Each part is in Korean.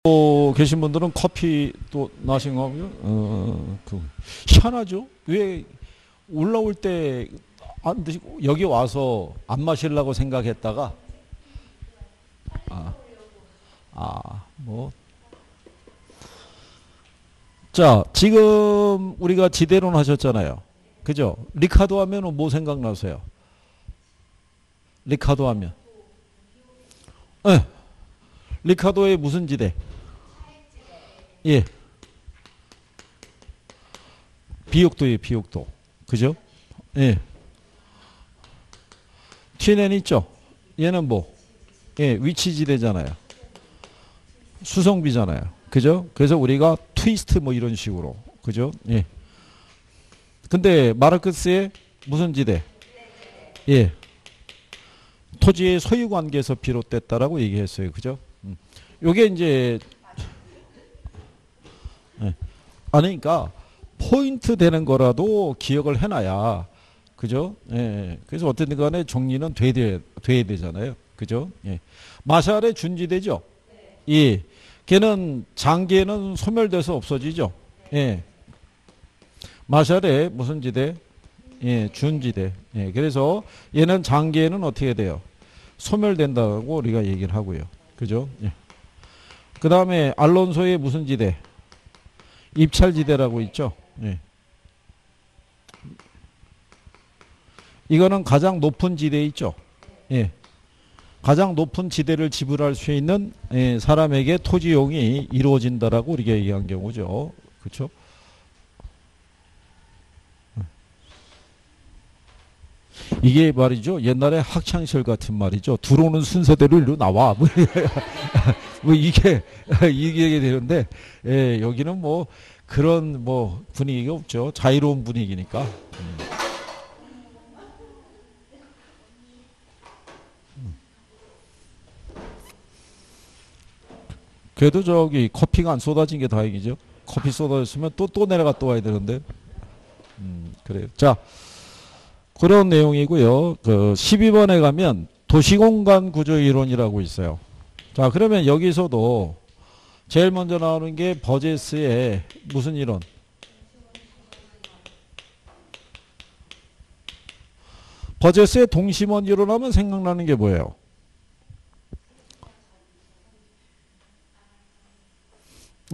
계신 분들은 커피 또 마신 거고요. 희한하죠? 왜 올라올 때 안 드시고 여기 와서 안 마시려고 생각했다가 뭐. 자, 지금 우리가 지대론 하셨잖아요. 그죠? 리카도 하면 뭐 생각나세요? 리카도 하면. 네. 리카도의 무슨 지대? 예. 비옥도예요, 비옥도. 그죠? 예. TNN 있죠? 얘는 뭐? 예, 위치지대잖아요. 수성비잖아요. 그죠? 그래서 우리가 트위스트 뭐 이런 식으로. 그죠? 예. 근데 마르크스의 무슨 지대? 예. 토지의 소유 관계에서 비롯됐다라고 얘기했어요. 그죠? 요게 이제 예. 그러니까 포인트 되는 거라도 기억을 해놔야 그죠? 예. 그래서 어쨌든 간에 정리는 돼야 되잖아요. 그죠? 예. 마샬의 준지대죠? 예. 걔는 장기에는 소멸돼서 없어지죠? 예. 마샬의 무슨 지대? 예, 준지대. 예. 그래서 얘는 장기에는 어떻게 돼요? 소멸된다고 우리가 얘기를 하고요. 그죠? 예. 그 다음에 알론소의 무슨 지대? 입찰지대라고 있죠? 예. 이거는 가장 높은 지대 있죠? 예. 가장 높은 지대를 지불할 수 있는 사람에게 토지용이 이루어진다라고 우리가 얘기한 경우죠. 그렇죠? 이게 말이죠. 옛날에 학창시절 같은 말이죠. 들어오는 순서대로 일로 나와. 뭐 이게 되는데 여기는 뭐 그런 뭐 분위기가 없죠. 자유로운 분위기니까. 그래도 저기 커피가 안 쏟아진 게 다행이죠. 커피 쏟아졌으면 또 내려가 또 와야 되는데. 그래요. 자, 그런 내용이고요. 그 12번에 가면 도시공간 구조 이론이라고 있어요. 자, 그러면 여기서도 제일 먼저 나오는 게 버제스의 무슨 이론? 버제스의 동심원 이론 하면 생각나는 게 뭐예요?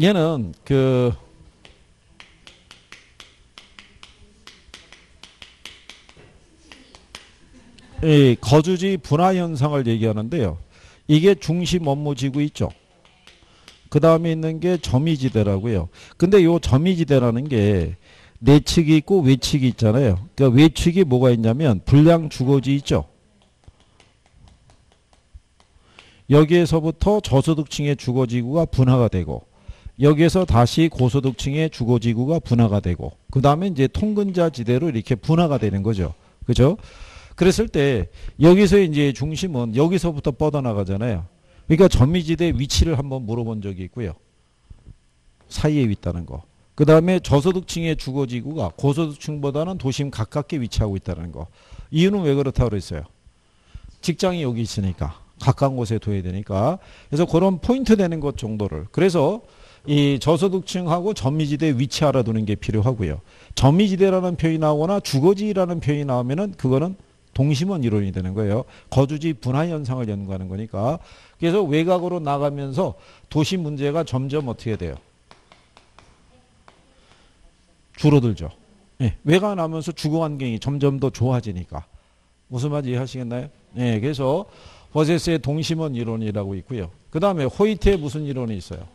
얘는 그 이 거주지 분화 현상을 얘기하는데요. 이게 중심 업무지구 있죠. 그 다음에 있는 게 점이지대라고요. 근데 요 점이지대라는 게 내측이 있고 외측이 있잖아요. 그러니까 외측이 뭐가 있냐면 불량 주거지 있죠. 여기에서부터 저소득층의 주거지구가 분화가 되고 여기에서 다시 고소득층의 주거지구가 분화가 되고 그 다음에 이제 통근자 지대로 이렇게 분화가 되는 거죠. 그죠? 그랬을 때 여기서 이제 중심은 여기서부터 뻗어나가잖아요. 그러니까 점미지대 위치를 한번 물어본 적이 있고요. 사이에 있다는 거. 그 다음에 저소득층의 주거지구가 고소득층보다는 도심 가깝게 위치하고 있다는 거. 이유는 왜 그렇다고 그랬어요? 직장이 여기 있으니까. 가까운 곳에 둬야 되니까. 그래서 그런 포인트 되는 것 정도를. 그래서 이 저소득층하고 점미지대 위치 알아두는 게 필요하고요. 점미지대라는 표현이 나오거나 주거지라는 표현이 나오면은 그거는 동심원 이론이 되는 거예요. 거주지 분화 현상을 연구하는 거니까. 그래서 외곽으로 나가면서 도시 문제가 점점 어떻게 돼요? 줄어들죠. 네, 외곽 나면서 주거 환경이 점점 더 좋아지니까. 무슨 말인지 이해하시겠나요? 네, 그래서 버제스의 동심원 이론이라고 있고요. 그 다음에 호이트의 무슨 이론이 있어요?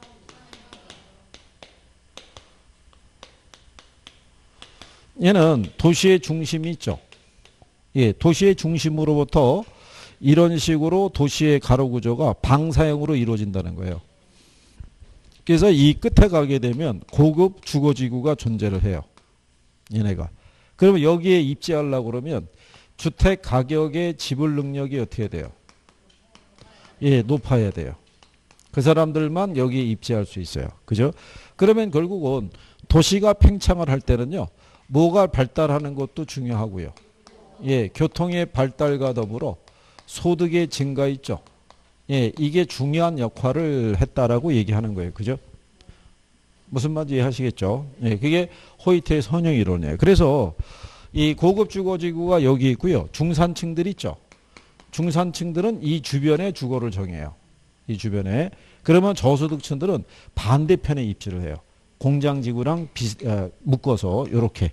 얘는 도시의 중심이 있죠. 예, 도시의 중심으로부터 이런 식으로 도시의 가로 구조가 방사형으로 이루어진다는 거예요. 그래서 이 끝에 가게 되면 고급 주거지구가 존재를 해요. 얘네가. 그러면 여기에 입지하려고 그러면 주택 가격의 지불 능력이 어떻게 돼요? 예, 높아야 돼요. 그 사람들만 여기에 입지할 수 있어요. 그죠? 그러면 결국은 도시가 팽창을 할 때는요. 뭐가 발달하는 것도 중요하고요. 예, 교통의 발달과 더불어 소득의 증가 있죠. 예, 이게 중요한 역할을 했다라고 얘기하는 거예요. 그죠? 무슨 말인지 이해하시겠죠? 예, 그게 호이트의 선형 이론이에요. 그래서 이 고급 주거지구가 여기 있고요. 중산층들 있죠. 중산층들은 이 주변에 주거를 정해요. 이 주변에. 그러면 저소득층들은 반대편에 입지를 해요. 공장지구랑 묶어서 이렇게.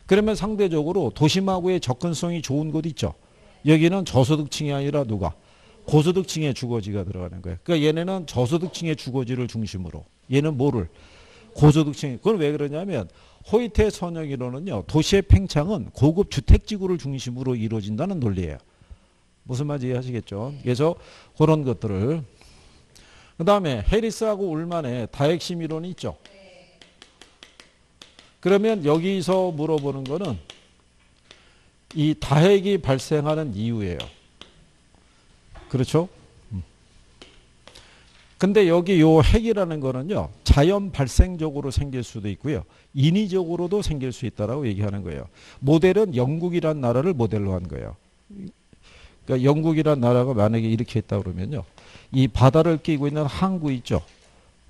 그러면 상대적으로 도심하고의 접근성이 좋은 곳 있죠. 여기는 저소득층이 아니라 누가? 고소득층의 주거지가 들어가는 거예요. 그러니까 얘네는 저소득층의 주거지를 중심으로. 얘는 뭐를? 고소득층. 그건 왜 그러냐면 호이트의 선형 이론은요. 도시의 팽창은 고급 주택지구를 중심으로 이루어진다는 논리예요. 무슨 말인지 이해하시겠죠? 그래서 그런 것들을. 그 다음에 해리스하고 울만의 다핵심 이론이 있죠. 그러면 여기서 물어보는 거는 이 다핵이 발생하는 이유예요. 그렇죠? 근데 여기 요 핵이라는 거는요. 자연 발생적으로 생길 수도 있고요. 인위적으로도 생길 수 있다라고 얘기하는 거예요. 모델은 영국이란 나라를 모델로 한 거예요. 그러니까 영국이란 나라가 만약에 이렇게 했다 그러면요. 이 바다를 끼고 있는 항구 있죠.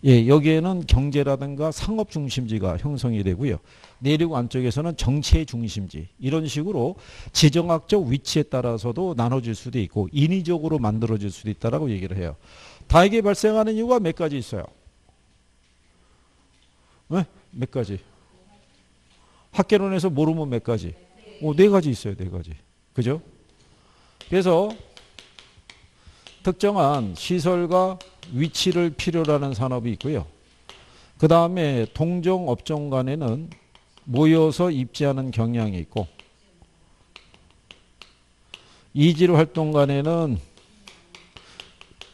예, 여기에는 경제라든가 상업 중심지가 형성이 되고요. 내륙 안쪽에서는 정치의 중심지. 이런 식으로 지정학적 위치에 따라서도 나눠질 수도 있고 인위적으로 만들어질 수도 있다라고 얘기를 해요. 다액이 발생하는 이유가 몇 가지 있어요. 네? 몇 가지? 학계론에서 모르면 몇 가지? 네 가지 있어요. 네 가지. 그죠? 그래서 특정한 시설과 위치를 필요로 하는 산업이 있고요. 그 다음에 동종 업종 간에는 모여서 입지하는 경향이 있고 이질 활동 간에는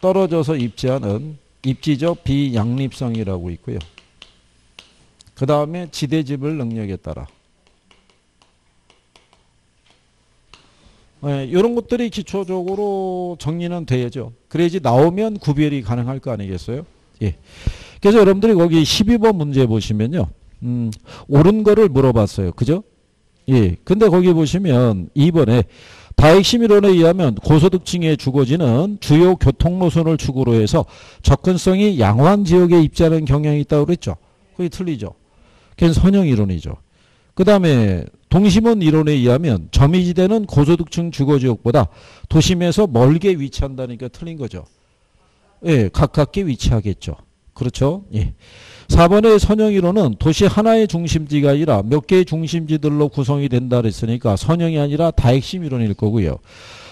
떨어져서 입지하는 입지적 비양립성이라고 있고요. 그 다음에 지대지불 능력에 따라 네, 이런 것들이 기초적으로 정리는 돼야죠. 그래야지 나오면 구별이 가능할 거 아니겠어요? 예. 그래서 여러분들이 거기 12번 문제 보시면요. 옳은 거를 물어봤어요. 그죠? 예. 근데 거기 보시면 2번에 다핵심 이론에 의하면 고소득층의 주거지는 주요 교통노선을 축으로 해서 접근성이 양호한 지역에 입지하는 경향이 있다고 그랬죠. 그게 틀리죠. 그게 선형 이론이죠. 그 다음에 동심원 이론에 의하면 점이지대는 고소득층 주거지역보다 도심에서 멀게 위치한다니까 틀린 거죠. 예, 가깝게 위치하겠죠. 그렇죠? 예. 4번의 선형 이론은 도시 하나의 중심지가 아니라 몇 개의 중심지들로 구성이 된다 그랬으니까 선형이 아니라 다핵심 이론일 거고요.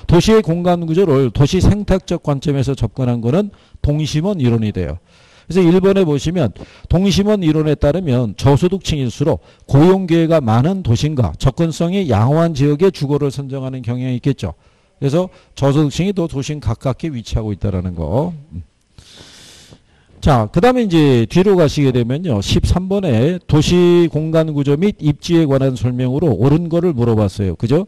도시의 공간 구조를 도시 생태적 관점에서 접근한 거는 동심원 이론이 돼요. 그래서 1번에 보시면 동심원 이론에 따르면 저소득층일수록 고용기회가 많은 도심과 접근성이 양호한 지역의 주거를 선정하는 경향이 있겠죠. 그래서 저소득층이 더 도심 가깝게 위치하고 있다는 거. 자, 그 다음에 이제 뒤로 가시게 되면요. 13번에 도시 공간 구조 및 입지에 관한 설명으로 옳은 거를 물어봤어요. 그죠?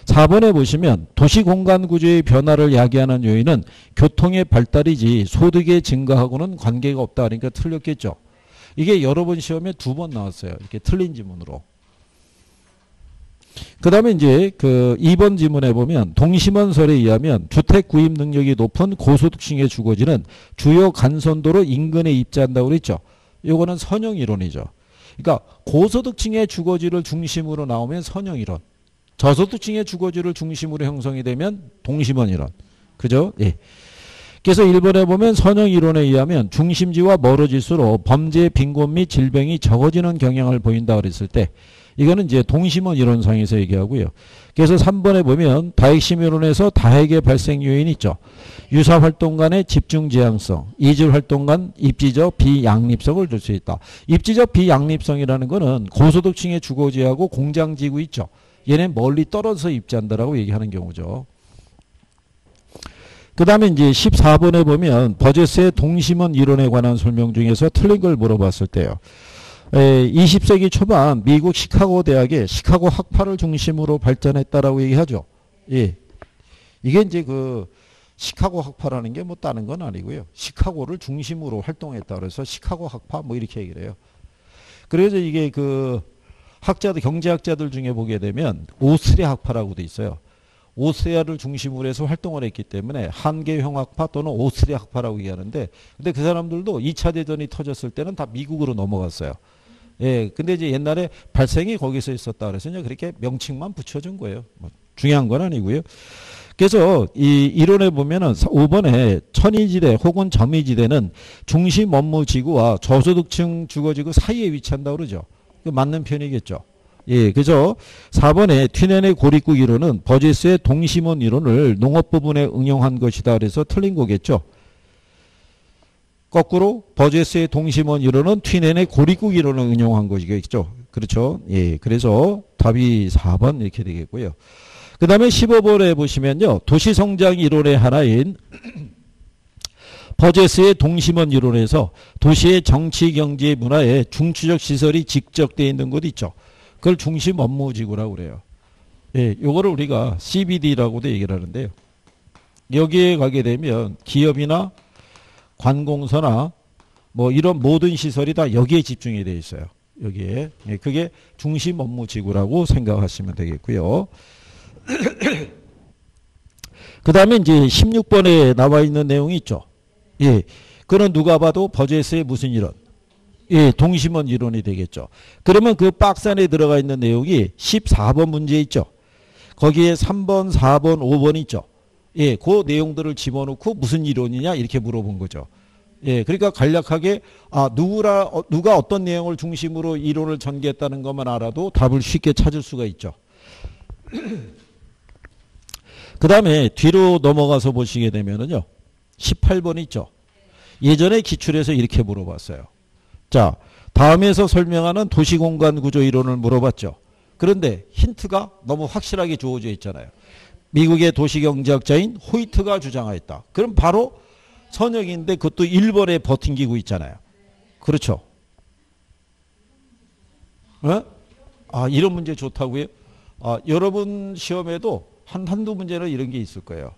4번에 보시면 도시 공간 구조의 변화를 야기하는 요인은 교통의 발달이지 소득의 증가하고는 관계가 없다. 그러니까 틀렸겠죠. 이게 여러 번 시험에 2번 나왔어요. 이렇게 틀린 지문으로. 그 다음에 이제 그 2번 지문에 보면 동심원설에 의하면 주택 구입 능력이 높은 고소득층의 주거지는 주요 간선도로 인근에 입지한다고 그랬죠. 이거는 선형 이론이죠. 그러니까 고소득층의 주거지를 중심으로 나오면 선형 이론. 저소득층의 주거지를 중심으로 형성이 되면 동심원 이론. 그죠? 예. 그래서 1번에 보면 선형 이론에 의하면 중심지와 멀어질수록 범죄, 빈곤 및 질병이 적어지는 경향을 보인다 그랬을 때 이거는 이제 동심원 이론상에서 얘기하고요. 그래서 3번에 보면 다핵심 이론에서 다핵의 발생 요인이 있죠. 유사 활동 간의 집중 지향성, 이질 활동 간 입지적 비양립성을 줄 수 있다. 입지적 비양립성이라는 거는 고소득층의 주거지하고 공장지구 있죠. 얘는 멀리 떨어져서 입지한다라고 얘기하는 경우죠. 그 다음에 이제 14번에 보면 버제스의 동심원 이론에 관한 설명 중에서 틀린 걸 물어봤을 때요. 20세기 초반 미국 시카고 대학의 시카고 학파를 중심으로 발전했다라고 얘기하죠. 예. 이게 이제 그 시카고 학파라는 게 뭐 다른 건 아니고요. 시카고를 중심으로 활동했다 그래서 시카고 학파 뭐 이렇게 얘기를 해요. 그래서 이게 그 학자들, 경제학자들 중에 보게 되면 오스트리아 학파라고도 있어요. 오스트리아를 중심으로 해서 활동을 했기 때문에 한계형학파 또는 오스트리아 학파라고 얘기하는데, 근데 그 사람들도 2차 대전이 터졌을 때는 다 미국으로 넘어갔어요. 예, 근데 이제 옛날에 발생이 거기서 있었다 그래서 그냥 그렇게 명칭만 붙여준 거예요. 뭐 중요한 건 아니고요. 그래서 이 이론에 보면은 5번에 천이지대 혹은 점이지대는 중심 업무 지구와 저소득층 주거지구 사이에 위치한다고 그러죠. 맞는 편이겠죠. 예, 그죠? 4번에 튀넨의 고립국 이론은 버제스의 동심원 이론을 농업 부분에 응용한 것이다. 그래서 틀린 거겠죠. 거꾸로 버제스의 동심원 이론은 튀넨의 고립국 이론을 응용한 것이겠죠. 그렇죠. 예, 그래서 답이 4번 이렇게 되겠고요. 그 다음에 15번에 보시면요. 도시성장 이론의 하나인 버제스의 동심원 이론에서 도시의 정치, 경제, 문화에 중추적 시설이 직접되어 있는 곳 있죠. 그걸 중심 업무지구라고 그래요. 예, 요거를 우리가 CBD라고도 얘기를 하는데요. 여기에 가게 되면 기업이나 관공서나 뭐 이런 모든 시설이 다 여기에 집중이 되어 있어요. 여기에. 예, 그게 중심 업무지구라고 생각하시면 되겠고요. 그 다음에 이제 16번에 나와 있는 내용이 있죠. 예. 그는 누가 봐도 버제스의 무슨 이론? 예, 동심원 이론이 되겠죠. 그러면 그 박스 안에 들어가 있는 내용이 14번 문제 있죠. 거기에 3번, 4번, 5번 있죠. 예, 그 내용들을 집어넣고 무슨 이론이냐 이렇게 물어본 거죠. 예, 그러니까 간략하게 누가 어떤 내용을 중심으로 이론을 전개했다는 것만 알아도 답을 쉽게 찾을 수가 있죠. 그 다음에 뒤로 넘어가서 보시게 되면은요. 18번 있죠. 예전에 기출에서 이렇게 물어봤어요. 자, 다음에서 설명하는 도시공간 구조 이론을 물어봤죠. 그런데 힌트가 너무 확실하게 주어져 있잖아요. 미국의 도시경제학자인 호이트가 주장하였다. 그럼 바로 선역인데 그것도 1번에 버팅기고 있잖아요. 그렇죠. 어? 아, 이런 문제 좋다고요? 아, 여러분 시험에도 한두 문제는 이런 게 있을 거예요.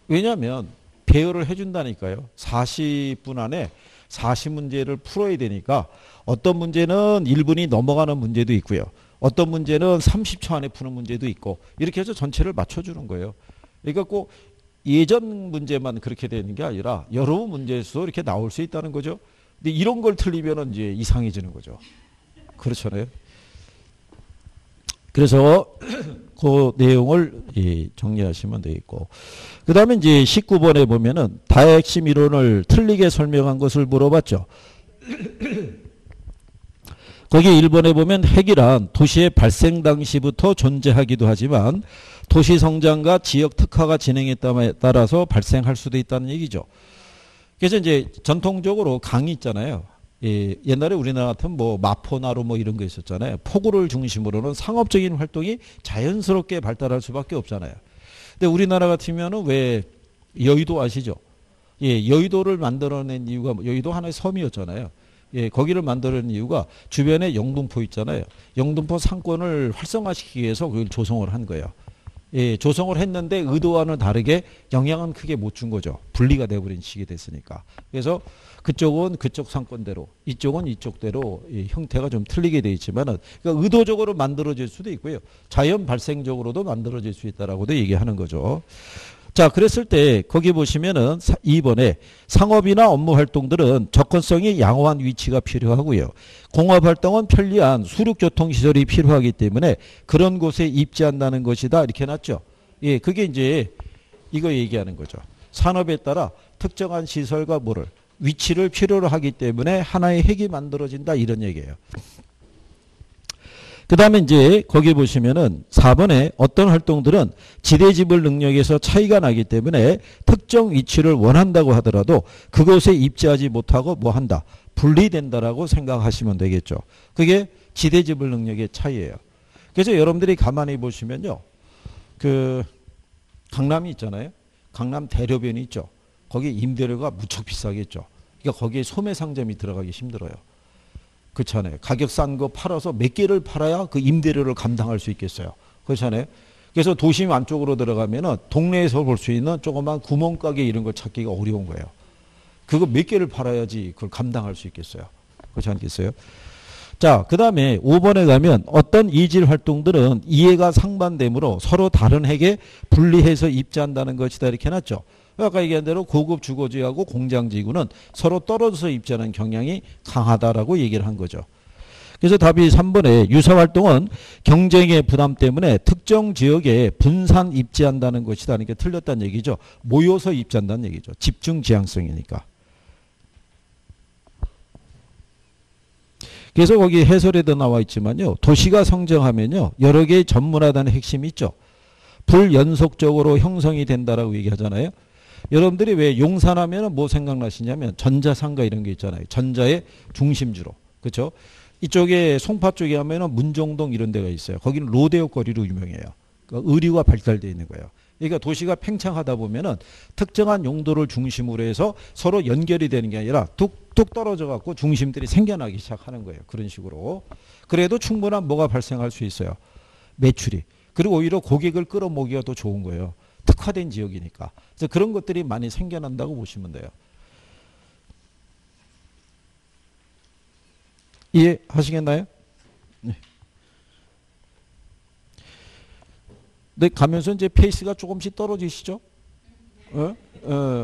왜냐하면 배열을 해준다니까요. 40분 안에 40문제를 풀어야 되니까 어떤 문제는 1분이 넘어가는 문제도 있고요. 어떤 문제는 30초 안에 푸는 문제도 있고 이렇게 해서 전체를 맞춰주는 거예요. 그러니까 꼭 예전 문제만 그렇게 되는 게 아니라 여러 문제에서 이렇게 나올 수 있다는 거죠. 근데 이런 걸 틀리면 이제 이상해지는 거죠. 그렇잖아요. 그래서 그 내용을 정리하시면 되겠고. 그 다음에 이제 19번에 보면은 다핵심 이론을 틀리게 설명한 것을 물어봤죠. 거기 1번에 보면 핵이란 도시의 발생 당시부터 존재하기도 하지만 도시 성장과 지역 특화가 진행에 따라서 발생할 수도 있다는 얘기죠. 그래서 이제 전통적으로 강이 있잖아요. 예, 옛날에 우리나라 같은 뭐 마포나루 뭐 이런 거 있었잖아요. 포구를 중심으로는 상업적인 활동이 자연스럽게 발달할 수밖에 없잖아요. 근데 우리나라 같으면은 왜 여의도 아시죠? 예, 여의도를 만들어낸 이유가 여의도 하나의 섬이었잖아요. 예, 거기를 만드는 이유가 주변에 영등포 있잖아요. 영등포 상권을 활성화시키기 위해서 그걸 조성을 한 거예요. 예, 조성을 했는데 의도와는 다르게 영향은 크게 못 준 거죠. 분리가 돼버린 시기 됐으니까. 그래서 그쪽은 그쪽 상권대로, 이쪽은 이쪽대로 형태가 좀 틀리게 돼 있지만은 그러니까 의도적으로 만들어질 수도 있고요. 자연 발생적으로도 만들어질 수 있다라고도 얘기하는 거죠. 자, 그랬을 때 거기 보시면은 2번에 상업이나 업무 활동들은 접근성이 양호한 위치가 필요하고요. 공업 활동은 편리한 수륙교통시설이 필요하기 때문에 그런 곳에 입지한다는 것이다. 이렇게 놨죠. 예, 그게 이제 이거 얘기하는 거죠. 산업에 따라 특정한 시설과 뭐를 위치를 필요로 하기 때문에 하나의 핵이 만들어진다. 이런 얘기예요. 그 다음에 이제 거기 보시면은 4번에 어떤 활동들은 지대지불 능력에서 차이가 나기 때문에 특정 위치를 원한다고 하더라도 그곳에 입지하지 못하고 뭐 한다. 분리된다라고 생각하시면 되겠죠. 그게 지대지불 능력의 차이예요. 그래서 여러분들이 가만히 보시면요. 그 강남이 있잖아요. 강남 대로변이 있죠. 거기 임대료가 무척 비싸겠죠. 그러니까 거기에 소매상점이 들어가기 힘들어요. 그렇잖아요. 가격 싼 거 팔아서 몇 개를 팔아야 그 임대료를 감당할 수 있겠어요. 그렇잖아요. 그래서 도심 안쪽으로 들어가면은 동네에서 볼 수 있는 조그만 구멍가게 이런 걸 찾기가 어려운 거예요. 그거 몇 개를 팔아야지 그걸 감당할 수 있겠어요. 그렇지 않겠어요? 자, 그 다음에 5번에 가면 어떤 이질 활동들은 이해가 상반되므로 서로 다른 핵에 분리해서 입지한다는 것이다. 이렇게 해놨죠. 아까 얘기한 대로 고급 주거지하고 공장지구는 서로 떨어져서 입지하는 경향이 강하다라고 얘기를 한 거죠. 그래서 답이 3번에 유사활동은 경쟁의 부담 때문에 특정 지역에 분산 입지한다는 것이다. 그러니까 틀렸다는 얘기죠. 모여서 입지한다는 얘기죠. 집중 지향성이니까. 그래서 거기 해설에도 나와 있지만요. 도시가 성장하면요. 여러 개의 전문화되는 핵심이 있죠. 불연속적으로 형성이 된다라고 얘기하잖아요. 여러분들이 왜 용산하면 뭐 생각나시냐면 전자상가 이런 게 있잖아요. 전자의 중심지로. 그렇죠? 이쪽에 송파 쪽에 하면은 문정동 이런 데가 있어요. 거기는 로데오 거리로 유명해요. 그러니까 의류가 발달되어 있는 거예요. 그러니까 도시가 팽창하다 보면은 특정한 용도를 중심으로 해서 서로 연결이 되는 게 아니라 뚝뚝 떨어져 갖고 중심들이 생겨나기 시작하는 거예요. 그런 식으로. 그래도 충분한 뭐가 발생할 수 있어요. 매출이. 그리고 오히려 고객을 끌어모기가 더 좋은 거예요. 특화된 지역이니까. 그래서 그런 것들이 많이 생겨난다고 보시면 돼요. 이해하시겠나요? 네. 네, 가면서 이제 페이스가 조금씩 떨어지시죠?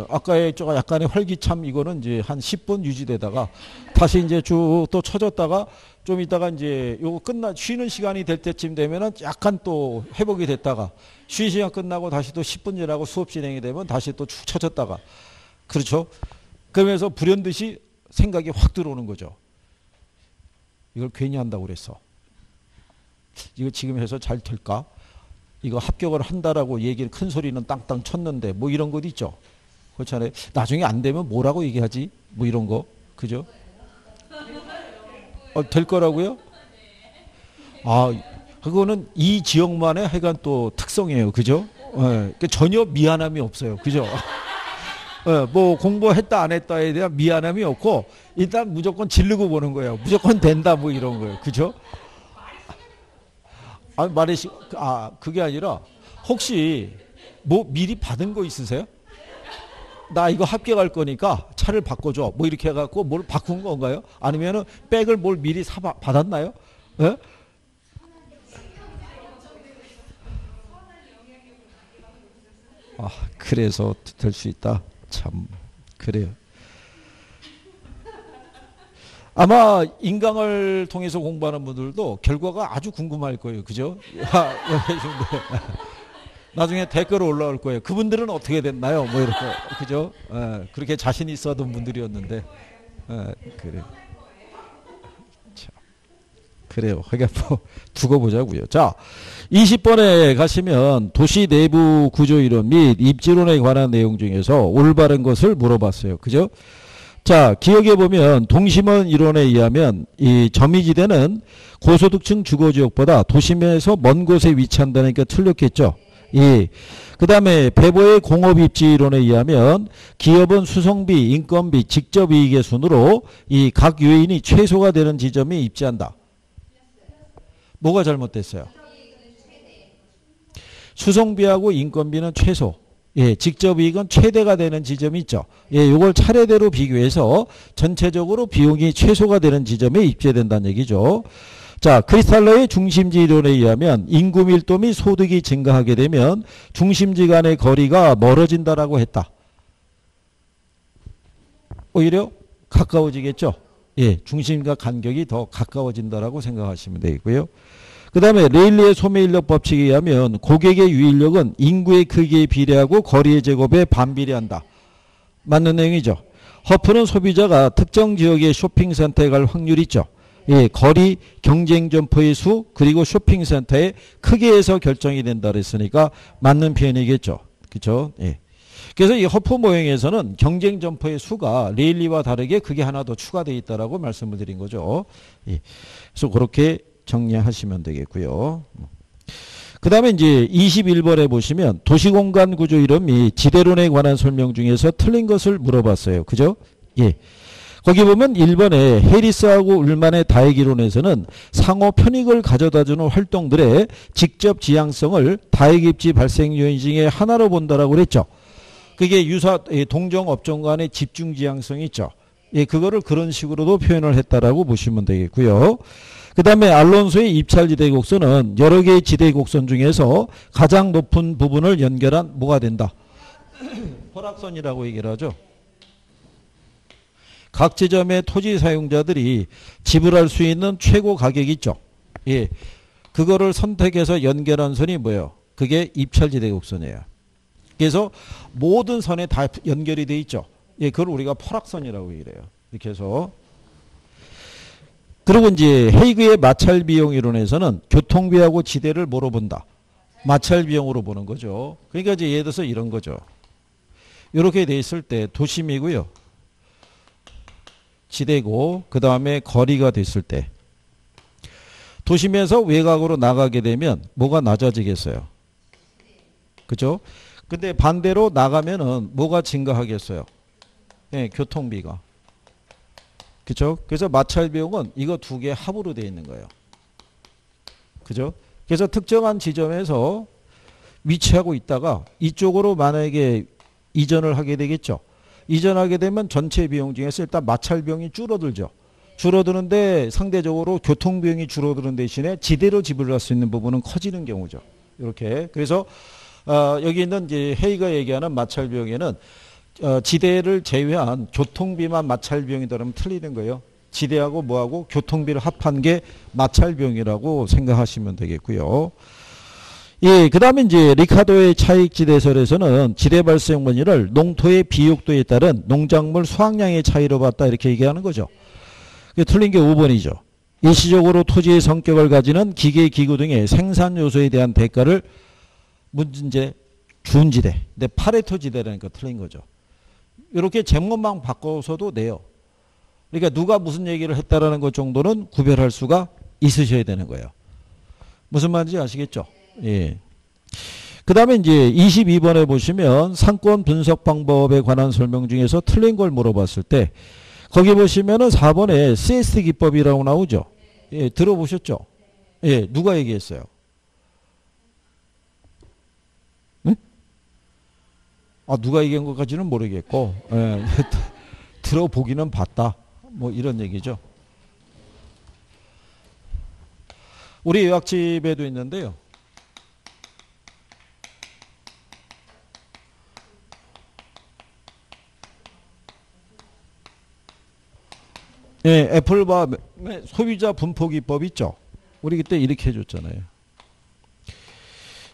아까의 약간의 활기참 이거는 이제 한 10분 유지되다가 다시 이제 쭉 또 쳐졌다가 좀 있다가 이제 요거 쉬는 시간이 될 때쯤 되면은 약간 또 회복이 됐다가 쉬는 시간 끝나고 다시 또 10분 지나고 수업 진행이 되면 다시 또 축 쳐졌다가 그렇죠? 그러면서 불현듯이 생각이 확 들어오는 거죠. 이걸 괜히 한다고 그랬어. 이거 지금 해서 잘 될까? 이거 합격을 한다라고 얘기를 큰 소리는 땅땅 쳤는데 뭐 이런 것도 있죠. 그렇잖아요. 나중에 안 되면 뭐라고 얘기하지? 뭐 이런 거. 그죠? 될 거라고요? 아, 그거는 이 지역만의 하여간 또 특성이에요. 그죠? 전혀 미안함이 없어요. 그죠? 뭐 공부했다 안 했다에 대한 미안함이 없고 일단 무조건 지르고 보는 거예요. 무조건 된다 뭐 이런 거예요. 그죠? 그게 아니라 혹시 뭐 미리 받은 거 있으세요? 나 이거 합격할 거니까 차를 바꿔줘. 뭐 이렇게 해갖고 뭘 바꾼 건가요? 아니면은 백을 뭘 미리 받았나요? 예? 그래서 될 수 있다. 참 그래요. 아마 인강을 통해서 공부하는 분들도 결과가 아주 궁금할 거예요. 그죠? 나중에 댓글 올라올 거예요. 그분들은 어떻게 됐나요? 뭐 이렇게. 그죠? 그렇게 자신 있었던 분들이었는데. 그래요. 자, 그래요. 하여간 뭐 두고 보자고요. 자, 20번에 가시면 도시 내부 구조 이론 및 입지론에 관한 내용 중에서 올바른 것을 물어봤어요. 그죠? 자, 기억해 보면 동심원 이론에 의하면 이 점이지대는 고소득층 주거지역보다 도심에서 먼 곳에 위치한다니까 틀렸겠죠. 그 다음에 배보의 공업입지 이론에 의하면 기업은 수송비, 인건비, 직접이익의 순으로 이 각 요인이 최소가 되는 지점에 입지한다. 뭐가 잘못됐어요? 수송비하고 인건비는 최소. 직접이익은 최대가 되는 지점이 있죠. 이걸 차례대로 비교해서 전체적으로 비용이 최소가 되는 지점에 입지된다는 얘기죠. 자, 크리스탈러의 중심지 이론에 의하면 인구 밀도 및 소득이 증가하게 되면 중심지 간의 거리가 멀어진다라고 했다. 오히려 가까워지겠죠. 중심과 간격이 더 가까워진다라고 생각하시면 되고요. 그 다음에 레일리의 소매인력 법칙에 의하면 고객의 유인력은 인구의 크기에 비례하고 거리의 제곱에 반비례한다. 맞는 내용이죠. 허프는 소비자가 특정 지역의 쇼핑센터에 갈 확률이 있죠. 거리, 경쟁 점포의 수, 그리고 쇼핑센터의 크기에서 결정이 된다 그랬으니까 맞는 표현이겠죠. 그렇죠? 그래서 이 허프 모형에서는 경쟁 점포의 수가 레일리와 다르게 그게 하나 더 추가되어 있다라고 말씀을 드린 거죠. 그래서 그렇게 정리하시면 되겠고요. 그 다음에 이제 21번에 보시면 도시공간 구조 이론 및 지대론에 관한 설명 중에서 틀린 것을 물어봤어요. 그죠? 거기 보면 1번에 해리스하고 울만의 다액이론에서는 상호 편익을 가져다주는 활동들의 직접 지향성을 다액입지 발생 요인 중에 하나로 본다라고 그랬죠. 그게 동종 업종 간의 집중 지향성이 있죠. 예, 그거를 그런 식으로도 표현을 했다라고 보시면 되겠고요. 그 다음에 알론소의 입찰지대 곡선은 여러 개의 지대 곡선 중에서 가장 높은 부분을 연결한 뭐가 된다? 허락선이라고 얘기를 하죠. 각 지점의 토지 사용자들이 지불할 수 있는 최고 가격이 있죠. 예, 그거를 선택해서 연결한 선이 뭐예요? 그게 입찰지대 곡선이에요. 그래서 모든 선에 다 연결이 돼 있죠. 예, 그걸 우리가 포락선이라고 얘기를 해요. 이렇게 해서. 그리고 이제 헤이그의 마찰 비용 이론에서는 교통비하고 지대를 뭐로 본다? 마찰 비용으로 보는 거죠. 그러니까 이제 예를 들어서 이런 거죠. 이렇게 돼 있을 때 도심이고요. 지대고 그 다음에 거리가 됐을 때 도심에서 외곽으로 나가게 되면 뭐가 낮아지겠어요? 그죠? 근데 반대로 나가면은 뭐가 증가하겠어요? 예, 교통비가. 그죠? 그래서 마찰 비용은 이거 두 개 합으로 되어 있는 거예요. 그죠? 그래서 특정한 지점에서 위치하고 있다가 이쪽으로 만약에 이전을 하게 되겠죠. 이전하게 되면 전체 비용 중에서 일단 마찰 비용이 줄어들죠. 줄어드는데 상대적으로 교통 비용이 줄어드는 대신에 지대로 지불할 수 있는 부분은 커지는 경우죠. 이렇게. 그래서 여기 있는 이제 헤이가 얘기하는 마찰 비용에는 지대를 제외한 교통비만 마찰 비용이더라면 틀리는 거예요. 지대하고 뭐하고 교통비를 합한 게 마찰 비용이라고 생각하시면 되겠고요. 예, 그 다음에 이제 리카도의 차익지대설에서는 지대 발생 원인을 농토의 비육도에 따른 농작물 수확량의 차이로 봤다 이렇게 얘기하는 거죠. 틀린 게 5번이죠. 일시적으로 토지의 성격을 가지는 기계, 기구 등의 생산 요소에 대한 대가를 문제 준지대. 근데 파레토 지대라니까 틀린 거죠. 이렇게 제목만 바꿔서도 돼요. 그러니까 누가 무슨 얘기를 했다라는 것 정도는 구별할 수가 있으셔야 되는 거예요. 무슨 말인지 아시겠죠? 예. 그 다음에 이제 22번에 보시면 상권 분석 방법에 관한 설명 중에서 틀린 걸 물어봤을 때 거기 보시면은 4번에 CS 기법이라고 나오죠. 예, 들어보셨죠? 예, 누가 얘기했어요? 네? 누가 얘기한 것까지는 모르겠고, 예, 들어보기는 봤다. 뭐 이런 얘기죠. 우리 요약집에도 있는데요. 예, 애플바 소비자 분포기법 있죠. 우리 그때 이렇게 해줬잖아요.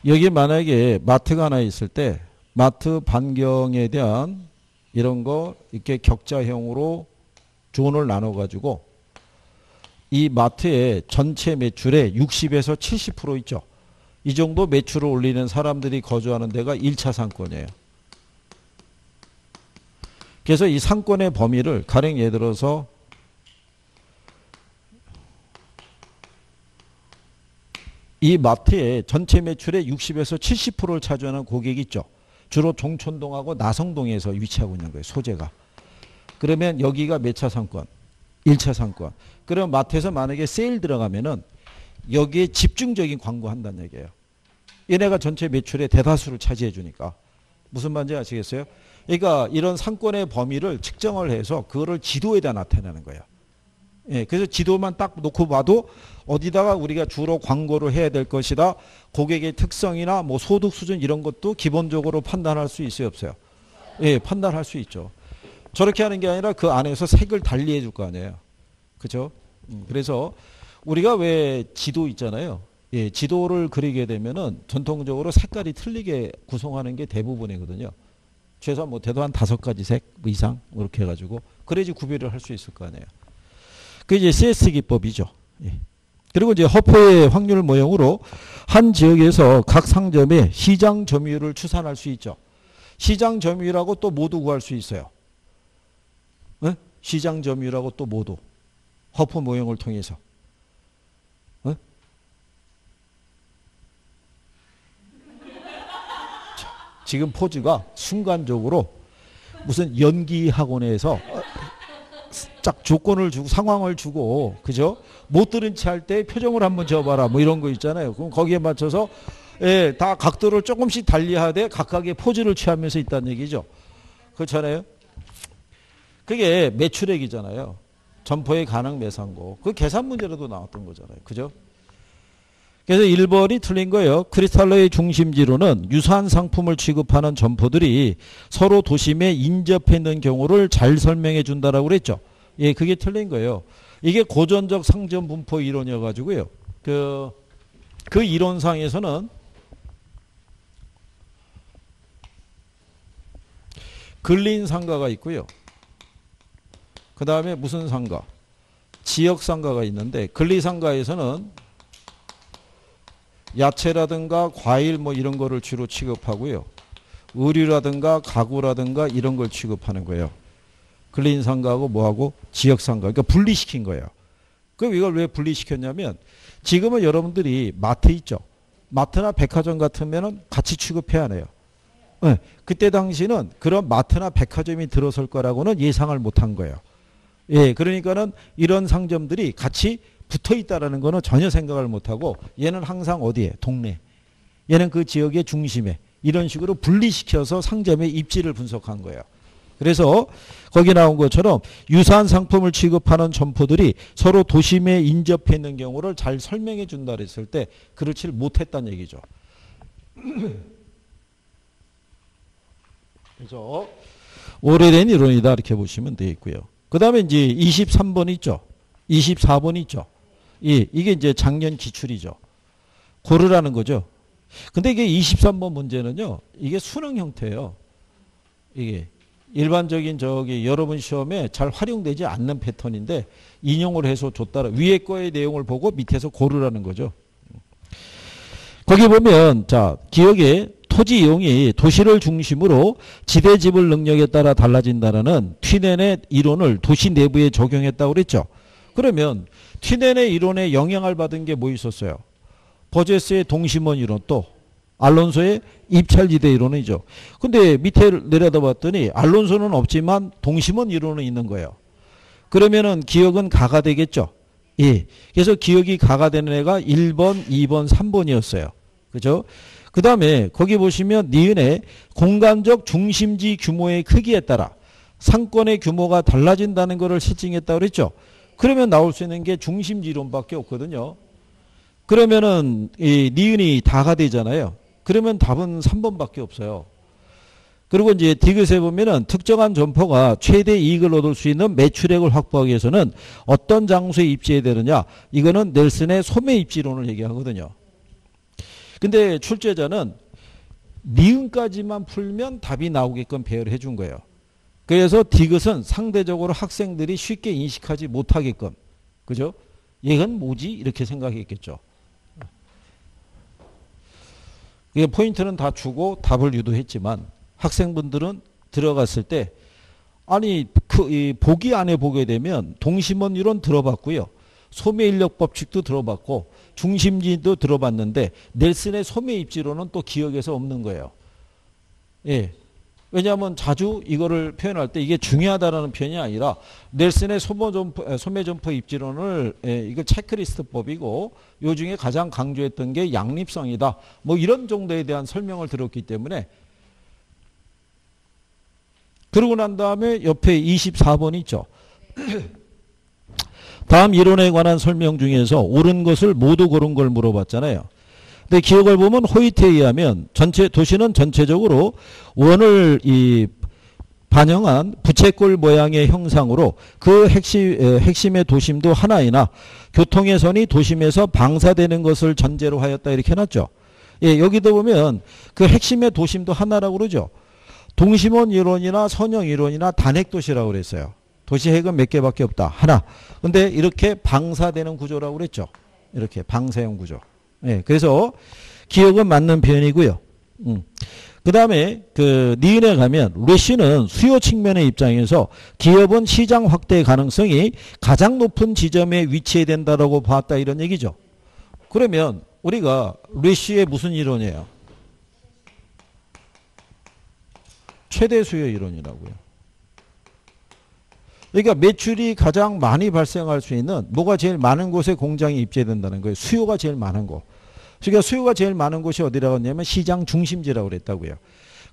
여기 만약에 마트가 하나 있을 때 마트 반경에 대한 이런 거 이렇게 격자형으로 존을 나눠가지고 이 마트의 전체 매출의 60에서 70% 있죠. 이 정도 매출을 올리는 사람들이 거주하는 데가 1차 상권이에요. 그래서 이 상권의 범위를 가령 예를 들어서 이 마트의 전체 매출의 60에서 70%를 차지하는 고객이 있죠. 주로 종촌동하고 나성동에서 위치하고 있는 거예요. 소재가. 그러면 여기가 몇 차 상권? 1차 상권. 그럼 마트에서 만약에 세일 들어가면은 여기에 집중적인 광고 한다는 얘기예요. 얘네가 전체 매출의 대다수를 차지해 주니까. 무슨 말인지 아시겠어요? 그러니까 이런 상권의 범위를 측정을 해서 그거를 지도에다 나타내는 거예요. 예, 그래서 지도만 딱 놓고 봐도 어디다가 우리가 주로 광고를 해야 될 것이다. 고객의 특성이나 뭐 소득 수준 이런 것도 기본적으로 판단할 수 있어요, 없어요? 예, 판단할 수 있죠. 저렇게 하는 게 아니라 그 안에서 색을 달리해 줄 거 아니에요. 그죠? 그래서 우리가 왜 지도 있잖아요. 예, 지도를 그리게 되면은 전통적으로 색깔이 틀리게 구성하는 게 대부분이거든요. 최소한 뭐 대도 한 5가지 색 이상 이렇게 해가지고 그래야지 구별을 할 수 있을 거 아니에요. 그게 이제 CS 기법이죠. 예. 그리고 이제 허포의 확률 모형으로 한 지역에서 각 상점의 시장 점유율을 추산할 수 있죠. 시장 점유율하고 또 모두 구할 수 있어요. 네? 시장 점유율하고 또 모두 허포 모형을 통해서. 네? 지금 포즈가 순간적으로 무슨 연기 학원에서 딱 조건을 주고 상황을 주고 그죠? 못 들은 채 할 때 표정을 한번 줘봐라 뭐 이런 거 있잖아요. 그럼 거기에 맞춰서 예, 다 각도를 조금씩 달리하되 각각의 포즈를 취하면서 있다는 얘기죠. 그렇잖아요. 그게 매출액이잖아요. 점포의 가능 매상고. 그 계산 문제로도 나왔던 거잖아요. 그죠? 그래서 1번이 틀린 거예요. 크리스탈로의 중심지로는 유사한 상품을 취급하는 점포들이 서로 도심에 인접해 있는 경우를 잘 설명해 준다라고 그랬죠. 예, 그게 틀린 거예요. 이게 고전적 상점 분포 이론이어 가지고요. 그 이론상에서는 근린 상가가 있고요. 그 다음에 무슨 상가? 지역 상가가 있는데, 근리 상가에서는 야채라든가 과일 뭐 이런 거를 주로 취급하고요. 의류라든가 가구라든가 이런 걸 취급하는 거예요. 근린 상가하고 뭐하고 지역 상가. 그러니까 분리시킨 거예요. 그럼 이걸 왜 분리시켰냐면, 지금은 여러분들이 마트 있죠. 마트나 백화점 같으면은 같이 취급해야 해요. 네. 그때 당시는 그런 마트나 백화점이 들어설 거라고는 예상을 못한 거예요. 예, 그러니까는 이런 상점들이 같이 붙어 있다라는 거는 전혀 생각을 못하고, 얘는 항상 어디에? 동네. 얘는 그 지역의 중심에. 이런 식으로 분리시켜서 상점의 입지를 분석한 거예요. 그래서 거기 나온 것처럼 유사한 상품을 취급하는 점포들이 서로 도심에 인접해 있는 경우를 잘 설명해 준다 그랬을 때 그렇지 못했다는 얘기죠. 그래서 오래된 이론이다 이렇게 보시면 되겠고요. 그 다음에 이제 23번 있죠. 24번 있죠. 이게 이제 작년 기출이죠. 고르라는 거죠. 근데 이게 23번 문제는요. 이게 수능 형태예요. 이게 일반적인 여러분 시험에 잘 활용되지 않는 패턴인데 인용을 해서 줬다라 위에 거의 내용을 보고 밑에서 고르라는 거죠. 거기 보면 자, 기억에 토지 이용이 도시를 중심으로 지대지불 능력에 따라 달라진다는 튀넨의 이론을 도시 내부에 적용했다고 그랬죠. 그러면 튀넨의 이론에 영향을 받은 게 뭐 있었어요? 버제스의 동심원 이론, 또 알론소의 입찰지대 이론이죠. 근데 밑에 내려다 봤더니 알론소는 없지만 동심원 이론은 있는 거예요. 그러면은 기억은 가가 되겠죠. 예. 그래서 기억이 가가 되는 애가 1번, 2번, 3번이었어요. 그죠? 그 다음에 거기 보시면 니은의 공간적 중심지 규모의 크기에 따라 상권의 규모가 달라진다는 것을 실증했다고 그랬죠. 그러면 나올 수 있는 게 중심지 이론밖에 없거든요. 그러면은 이 니은이 다가 되잖아요. 그러면 답은 3번밖에 없어요. 그리고 이제 디귿에 보면은 특정한 점포가 최대 이익을 얻을 수 있는 매출액을 확보하기 위해서는 어떤 장소에 입지해야 되느냐. 이거는 넬슨의 소매 입지론을 얘기하거든요. 근데 출제자는 니은까지만 풀면 답이 나오게끔 배열해 준 거예요. 그래서 디귿은 상대적으로 학생들이 쉽게 인식하지 못하게끔, 그죠? 얘는 뭐지? 이렇게 생각했겠죠. 이게 포인트는 다 주고 답을 유도했지만 학생분들은 들어갔을 때 아니 이 보기 안에 보게 되면 동심원 이론 들어봤고요. 소매인력 법칙도 들어봤고 중심지도 들어봤는데 넬슨의 소매 입지로는 또 기억에서 없는 거예요. 예. 왜냐하면 자주 이거를 표현할 때 이게 중요하다라는 표현이 아니라 넬슨의 소매점포 입지론을 이거 체크리스트법이고 요 중에 가장 강조했던 게 양립성이다. 뭐 이런 정도에 대한 설명을 들었기 때문에 그러고 난 다음에 옆에 24번 있죠. 다음 이론에 관한 설명 중에서 옳은 것을 모두 고른 걸 물어봤잖아요. 근데 기억을 보면 호이트에 의하면 전체 도시는 전체적으로 원을 반영한 부채꼴 모양의 형상으로 그 핵심의 도심도 하나이나 교통의 선이 도심에서 방사되는 것을 전제로 하였다 이렇게 해놨죠. 예, 여기도 보면 그 핵심의 도심도 하나라고 그러죠. 동심원 이론이나 선형 이론이나 단핵도시라고 그랬어요. 도시 핵은 몇 개밖에 없다. 하나. 근데 이렇게 방사되는 구조라고 그랬죠. 이렇게 방사형 구조. 예, 그래서 기억은 맞는 표현이고요. 그 다음에 그 니은에 가면 루시는 수요 측면의 입장에서 기업은 시장 확대 가능성이 가장 높은 지점에 위치해야 된다라고 봤다 이런 얘기죠. 그러면 우리가 루시의 무슨 이론이에요? 최대 수요 이론이라고요. 그러니까 매출이 가장 많이 발생할 수 있는 뭐가 제일 많은 곳에 공장이 입지된다는 거예요. 수요가 제일 많은 곳. 그러니까 수요가 제일 많은 곳이 어디라고 했냐면 시장 중심지라고 그랬다고요.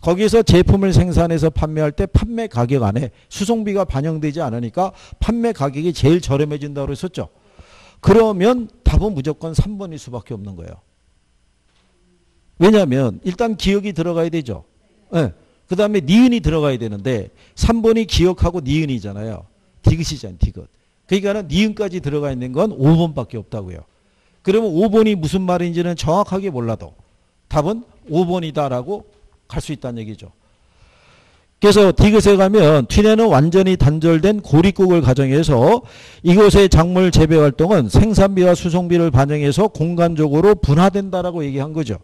거기서 제품을 생산해서 판매할 때 판매 가격 안에 수송비가 반영되지 않으니까 판매 가격이 제일 저렴해진다고 했었죠. 그러면 답은 무조건 3번일 수밖에 없는 거예요. 왜냐하면 일단 기억이 들어가야 되죠. 네. 그 다음에 니은이 들어가야 되는데 3번이 기억하고 니은이잖아요. 디귿이잖아요. 디귿. 그러니까 니은까지 들어가 있는 건 5번밖에 없다고요. 그러면 5번이 무슨 말인지는 정확하게 몰라도 답은 5번이다라고 갈 수 있다는 얘기죠. 그래서 디귿에 가면 튀내는 완전히 단절된 고립국을 가정해서 이곳의 작물 재배 활동은 생산비와 수송비를 반영해서 공간적으로 분화된다라고 얘기한 거죠.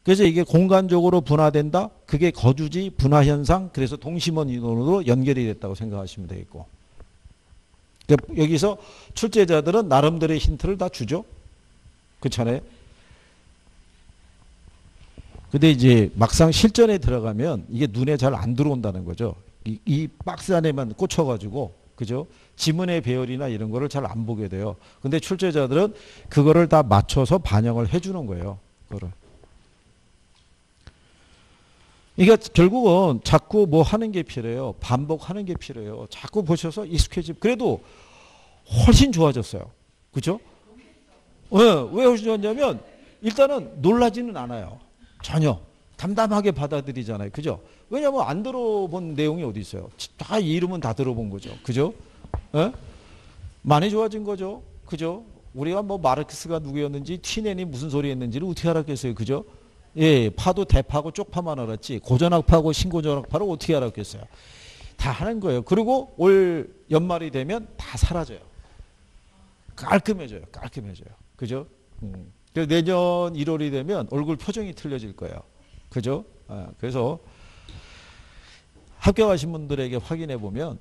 그래서 이게 공간적으로 분화된다. 그게 거주지 분화 현상. 그래서 동심원 이론으로 연결이 됐다고 생각하시면 되겠고. 여기서 출제자들은 나름대로의 힌트를 다 주죠. 그렇잖아요. 근데 이제 막상 실전에 들어가면 이게 눈에 잘 안 들어온다는 거죠. 이 박스 안에만 꽂혀가지고, 그죠? 지문의 배열이나 이런 거를 잘 안 보게 돼요. 근데 출제자들은 그거를 다 맞춰서 반영을 해주는 거예요. 그거를. 그러니까 결국은 자꾸 뭐 하는 게 필요해요. 반복하는 게 필요해요. 자꾸 보셔서 익숙해지면 그래도 훨씬 좋아졌어요. 그죠? 왜 훨씬 좋았냐면 일단은 놀라지는 않아요. 전혀. 담담하게 받아들이잖아요. 그죠? 왜냐하면 안 들어본 내용이 어디 있어요. 다 이름은 다 들어본 거죠. 그죠? 에? 많이 좋아진 거죠. 그죠? 우리가 뭐 마르크스가 누구였는지 튀넨이 무슨 소리 했는지를 어떻게 알았겠어요. 그죠? 예, 파도 대파고 쪽파만 알았지 고전학파고 신고전학파를 어떻게 알았겠어요. 다 하는 거예요. 그리고 올 연말이 되면 다 사라져요. 깔끔해져요. 깔끔해져요. 그죠? 내년 1월이 되면 얼굴 표정이 틀려질 거예요. 그죠? 그래서 합격하신 분들에게 확인해 보면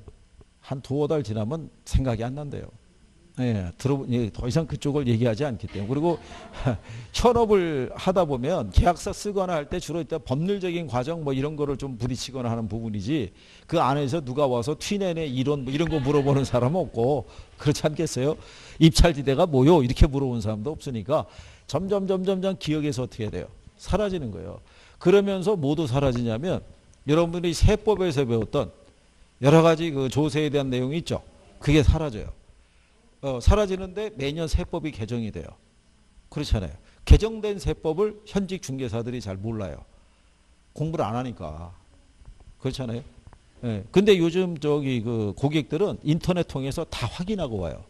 한 두어 달 지나면 생각이 안 난대요. 예, 더 이상 그쪽을 얘기하지 않기 때문에. 그리고 현업을 하다 보면 계약서 쓰거나 할 때 주로 일단 법률적인 과정 뭐 이런 거를 좀 부딪히거나 하는 부분이지 그 안에서 누가 와서 튀내내 이론 뭐 이런 거 물어보는 사람은 없고 그렇지 않겠어요? 입찰지대가 뭐요? 이렇게 물어보는 사람도 없으니까 점점 기억에서 어떻게 돼요? 사라지는 거예요. 그러면서 모두 사라지냐면 여러분들이 세법에서 배웠던 여러 가지 그 조세에 대한 내용이 있죠. 그게 사라져요. 사라지는데 매년 세법이 개정이 돼요. 그렇잖아요. 개정된 세법을 현직 중개사들이 잘 몰라요. 공부를 안 하니까. 그렇잖아요. 예. 근데 요즘 그 고객들은 인터넷 통해서 다 확인하고 와요.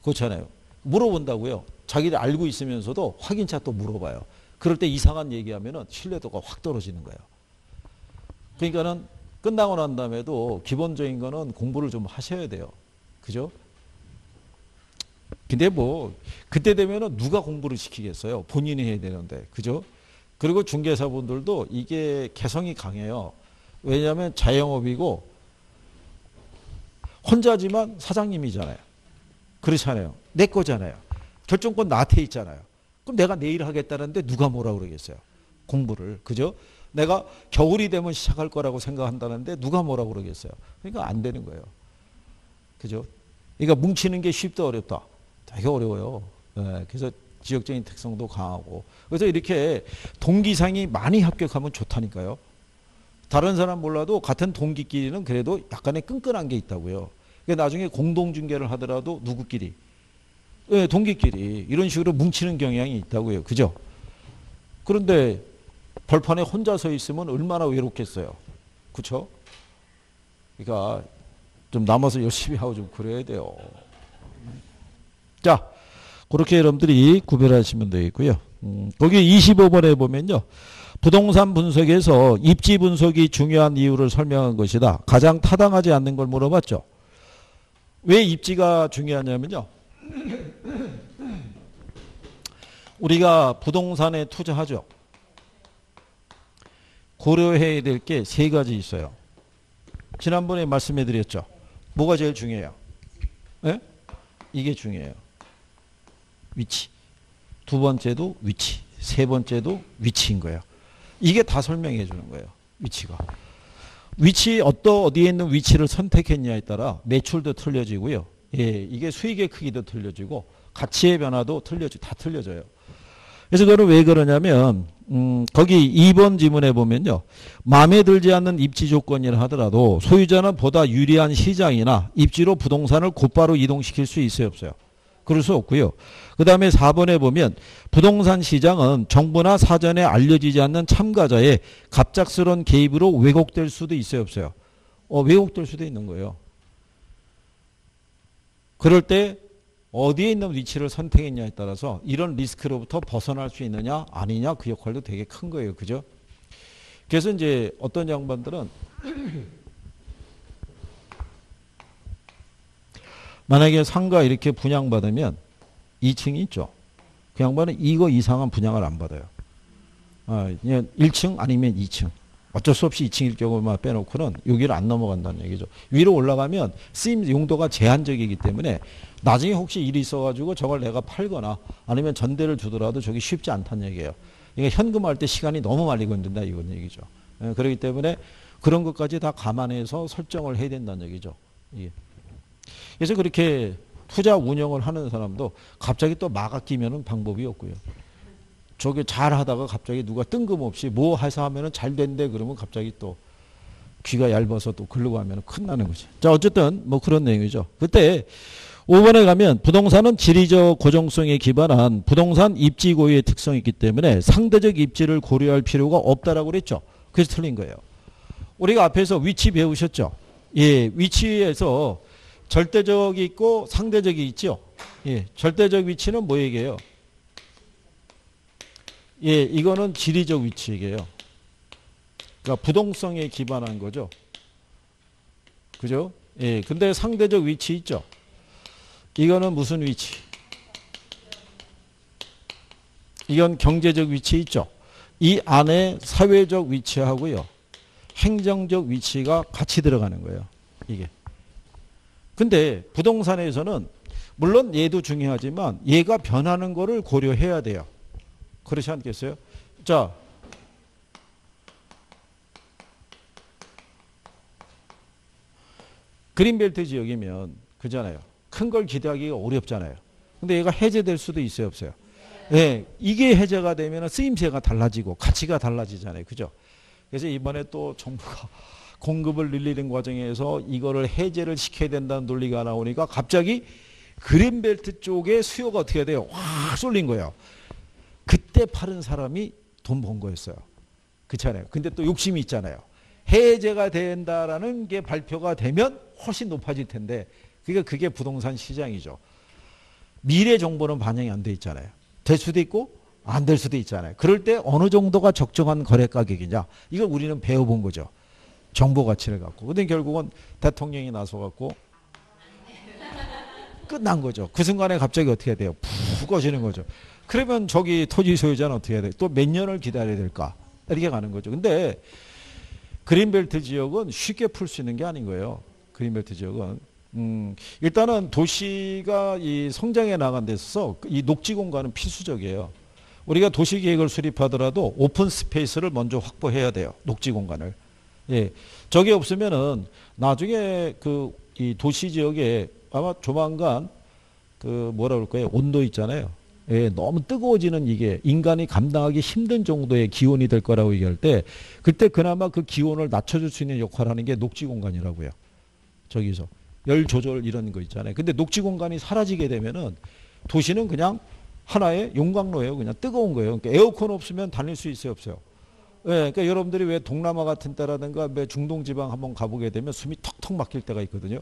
그렇잖아요. 물어본다고요. 자기들 알고 있으면서도 확인차 또 물어봐요. 그럴 때 이상한 얘기하면은 신뢰도가 확 떨어지는 거예요. 그러니까는 끝나고 난 다음에도 기본적인 거는 공부를 좀 하셔야 돼요. 그죠? 근데 뭐 그때 되면은 누가 공부를 시키겠어요. 본인이 해야 되는데. 그죠? 그리고 중개사분들도 이게 개성이 강해요. 왜냐하면 자영업이고 혼자지만 사장님이잖아요. 그렇잖아요. 내 거잖아요. 결정권 나한테 있잖아요. 그럼 내가 내일 하겠다는데 누가 뭐라 그러겠어요. 공부를. 그죠? 내가 겨울이 되면 시작할 거라고 생각한다는데 누가 뭐라 그러겠어요. 그러니까 안 되는 거예요. 그죠? 그러니까 뭉치는 게 쉽다 어렵다. 되게 어려워요. 네, 그래서 지역적인 특성도 강하고. 그래서 이렇게 동기상이 많이 합격하면 좋다니까요. 다른 사람 몰라도 같은 동기끼리는 그래도 약간의 끈끈한 게 있다고요. 그러니까 나중에 공동중개를 하더라도 누구끼리? 네, 동기끼리 이런 식으로 뭉치는 경향이 있다고요. 그죠? 그런데 벌판에 혼자 서 있으면 얼마나 외롭겠어요. 그렇죠? 그러니까 좀 남아서 열심히 하고 좀 그래야 돼요. 자, 그렇게 여러분들이 구별하시면 되겠고요. 거기 25번에 보면요. 부동산 분석에서 입지 분석이 중요한 이유를 설명한 것이다. 가장 타당하지 않는 걸 물어봤죠. 왜 입지가 중요하냐면요. 우리가 부동산에 투자하죠. 고려해야 될 게 세 가지 있어요. 지난번에 말씀해 드렸죠. 뭐가 제일 중요해요? 네? 이게 중요해요. 위치. 두 번째도 위치. 세 번째도 위치인 거예요. 이게 다 설명해 주는 거예요. 위치가. 위치 어디에 있는 위치를 선택했냐에 따라 매출도 틀려지고요. 예, 이게 수익의 크기도 틀려지고 가치의 변화도 다 틀려져요. 그래서 그거는 왜 그러냐면 거기 2번 지문에 보면요. 마음에 들지 않는 입지 조건이라 하더라도 소유자는 보다 유리한 시장이나 입지로 부동산을 곧바로 이동시킬 수 있어요, 없어요? 그럴 수 없고요. 그 다음에 4번에 보면 부동산 시장은 정부나 사전에 알려지지 않는 참가자의 갑작스러운 개입으로 왜곡될 수도 있어요, 없어요? 왜곡될 수도 있는 거예요. 그럴 때 어디에 있는 위치를 선택했냐에 따라서 이런 리스크로부터 벗어날 수 있느냐 아니냐 그 역할도 되게 큰 거예요. 그죠? 그래서 이제 어떤 양반들은 만약에 상가 이렇게 분양받으면 2층이 있죠. 그 양반은 이거 이상한 분양을 안 받아요. 그냥 1층 아니면 2층. 어쩔 수 없이 2층일 경우만 빼놓고는 여기를 안 넘어간다는 얘기죠. 위로 올라가면 쓰임 용도가 제한적이기 때문에 나중에 혹시 일이 있어가지고 저걸 내가 팔거나 아니면 전대를 주더라도 저기 쉽지 않다는 얘기예요. 이게 현금할 때 시간이 너무 많이 걸린다 이건 얘기죠. 그렇기 때문에 그런 것까지 다 감안해서 설정을 해야 된다는 얘기죠. 그래서 그렇게 투자 운영을 하는 사람도 갑자기 또 막 아끼면은 방법이 없고요. 저게 잘 하다가 갑자기 누가 뜬금없이 뭐 해서 하면은 잘 된대 그러면 갑자기 또 귀가 얇아서 또 글르고 하면은 큰나는 거지. 자, 어쨌든 뭐 그런 내용이죠. 그때 5번에 가면 부동산은 지리적 고정성에 기반한 부동산 입지 고유의 특성이 있기 때문에 상대적 입지를 고려할 필요가 없다라고 그랬죠. 그래서 틀린 거예요. 우리가 앞에서 위치 배우셨죠. 예, 위치에서 절대적이 있고 상대적이 있죠. 예, 절대적 위치는 뭐 얘기해요? 예, 이거는 지리적 위치 얘기예요. 그러니까 부동성에 기반한 거죠. 그죠? 예, 근데 상대적 위치 있죠. 이거는 무슨 위치? 이건 경제적 위치 있죠. 이 안에 사회적 위치하고요. 행정적 위치가 같이 들어가는 거예요. 이게. 근데 부동산에서는 물론 얘도 중요하지만 얘가 변하는 거를 고려해야 돼요. 그렇지 않겠어요? 자, 그린벨트 지역이면 그잖아요. 큰 걸 기대하기가 어렵잖아요. 근데 얘가 해제될 수도 있어요, 없어요? 네, 이게 해제가 되면 쓰임새가 달라지고 가치가 달라지잖아요. 그죠? 그래서 이번에 또 정부가 공급을 늘리는 과정에서 이거를 해제를 시켜야 된다는 논리가 나오니까 갑자기 그린벨트 쪽에 수요가 어떻게 돼요? 확 쏠린 거예요. 그때 파는 사람이 돈 번 거였어요. 그렇잖아요. 근데 또 욕심이 있잖아요. 해제가 된다라는 게 발표가 되면 훨씬 높아질 텐데 그러니까 그게 부동산 시장이죠. 미래 정보는 반영이 안 돼 있잖아요. 될 수도 있고 안 될 수도 있잖아요. 그럴 때 어느 정도가 적정한 거래 가격이냐 이걸 우리는 배워본 거죠. 정보 가치를 갖고. 근데 결국은 대통령이 나서갖고 끝난 거죠. 그 순간에 갑자기 어떻게 돼요? 푹 꺼지는 거죠. 그러면 저기 토지 소유자는 어떻게 해야 돼? 또 몇 년을 기다려야 될까? 이렇게 가는 거죠. 근데 그린벨트 지역은 쉽게 풀 수 있는 게 아닌 거예요. 그린벨트 지역은. 일단은 도시가 이 성장해 나간 데 있어서 이 녹지 공간은 필수적이에요. 우리가 도시 계획을 수립하더라도 오픈 스페이스를 먼저 확보해야 돼요. 녹지 공간을. 예. 저게 없으면은 나중에 그 이 도시 지역에 아마 조만간 그 뭐라 그럴까요? 온도 있잖아요. 예, 너무 뜨거워지는 이게 인간이 감당하기 힘든 정도의 기온이 될 거라고 얘기할 때 그때 그나마 그 기온을 낮춰줄 수 있는 역할을 하는 게 녹지 공간이라고요. 저기서 열 조절 이런 거 있잖아요. 근데 녹지 공간이 사라지게 되면은 도시는 그냥 하나의 용광로예요. 그냥 뜨거운 거예요. 그러니까 에어컨 없으면 다닐 수 있어요, 없어요? 예, 그러니까 여러분들이 왜 동남아 같은 데라든가 왜 중동 지방 한번 가보게 되면 숨이 턱턱 막힐 때가 있거든요.